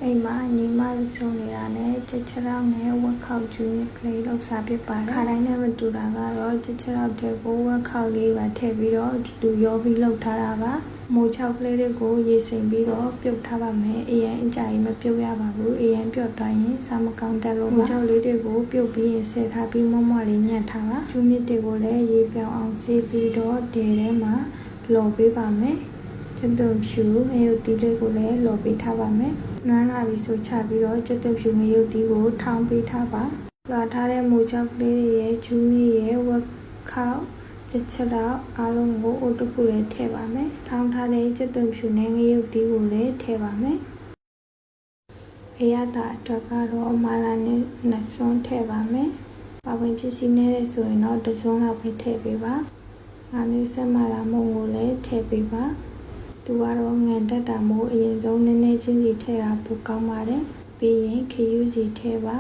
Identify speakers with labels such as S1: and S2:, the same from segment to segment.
S1: အိမ်မှာညီမတို့ဆုံနေတာနဲ့ချက်ချောက်နဲ့ဝက်ခောက်ကျူးကလေးလောက်စားဖြစ်ပါတယ်ခါတိုင်းနဲ့မတူတာကတော့ချက်ချောက်တွေကိုဝက်ခောက်လေးပါထည့်ပြီးတော့တူရောပြီးလောက်ထားတာပါမိုးချောက်ကလေးတွေကိုရေစိမ်ပြီးတော့ပြုတ်ထားပါမယ်အရင်အကြိမ်မပြုတ်ရပါဘူးအရင်ပြုတ်သွားရင်စားမကောင်းတတ်လို့မိုးချောက်လေးတွေကိုပြုတ်ပြီးရင်ဆဲထားပြီးမွမလေးညှက်ထားပါကျူးမြစ်တွေကိုလည်းရေပြောင်းအောင်ဆေးပြီးတော့တဲထဲမှာလော်ပေးပါမယ်ချက်သွန်ဖြူငရုတ်သီးလေးကိုလည်းလော်ပေးထားပါမယ်နွမ်းလာပြီးဆိုချပြီးတော့ချက်သွန်ဖြူငရုတ်သီးကိုထောင်းပေးထားပါလွှာထားတဲ့မိုးချောက်ကလေးတွေရဲ့ကျူးမြစ်ရဲ့ဝက်ခောက်ချက်ချောက်အားလုံးကိုအုတ်တခုလေးထည့်ပါမယ်ထောင်းထားတဲ့ချက်သွန်ဖြူနဲ့ငရုတ်သီးကိုလည်းထည့်ပါမယ်အရသာအတွက်ကတော့မာလာနဲ့နှစ်စွန်းထည့်ပါမယ်ပါဝင်ပစ္စည်းနဲ့ဆိုရင်တော့တစ်စွန်းလောက်ပဲထည့်ပေးပါငါမျိုးဆက်မာလာမုံကိုလည်းထည့်ပေးပါသူကတော့ငံတက်တာမို့အရင်ဆုံးနည်းနည်းချင်းစီထည့်တာပိုကောင်းပါတယ်ပြီးရင်ခရူးစီထည့်ပါ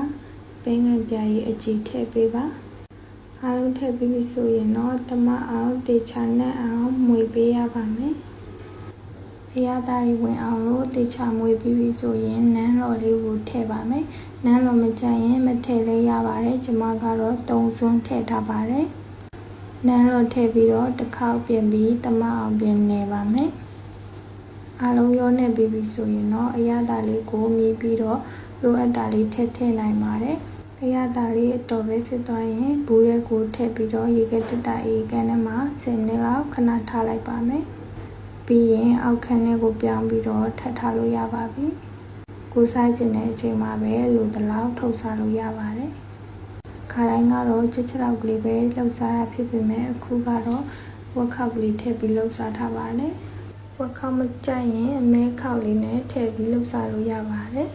S1: ပင်းငံပြားရည်အကြည့်ထည့်ပေးပါအားလုံးထည့်ပြီးပြီဆိုရင်တော့သမအောင်တေချာနဲ့အောင်မွေပေးရပါမယ်အရသာတွေဝင်အောင်လို့တေချာမွေပြီးပြီဆိုရင်နန်းလော်လေးကိုထည့်ပါမယ်နန်းလော်မကြရင်မထည့်လဲရပါတယ်ကျွန်မကတော့3စွန်းထည့်ထားပါတယ်နန်းလော်ထည့်ပြီးတော့တစ်ခေါက်ပြင်ပြီးသမအောင်ပြင်နေပါမယ်အားလုံးရောနေပြီးပြီဆိုရင်တော့အရသာလေးကိုမြည်ပြီးတော့လိုအပ်တာလေးထည့်နိုင်ပါတယ်အရသာလေးအတော်ပဲဖြစ်သွားရင်ဘူးရဲကိုထည့်ပြီးတော့ရေကတက်တာအေးကန်ထဲမှာ10မိနစ်လောက်ခဏထားလိုက်ပါမယ်ပြီးရင်အောက်ခန်းထဲကိုပြောင်းပြီးတော့ထပ်ထားလို့ရပါပြီကိုစားကျင်တဲ့အချိန်မှာပဲလိုတလောက်ထုတ်စားလို့ရပါတယ်ခါတိုင်းကတော့ချက်ချောက်ကလေးပဲလှုပ်စားတာဖြစ်ပေမဲ့အခုကတော့ဝက်ခောက်ကလေးထည့်ပြီးလှုပ်စားထားပါတယ်ဝက်ခောက်မကြိုက်ရင်အမဲခောက်လေးနဲ့ထည့်ပြီးလှုပ်စားလို့ရပါတယ်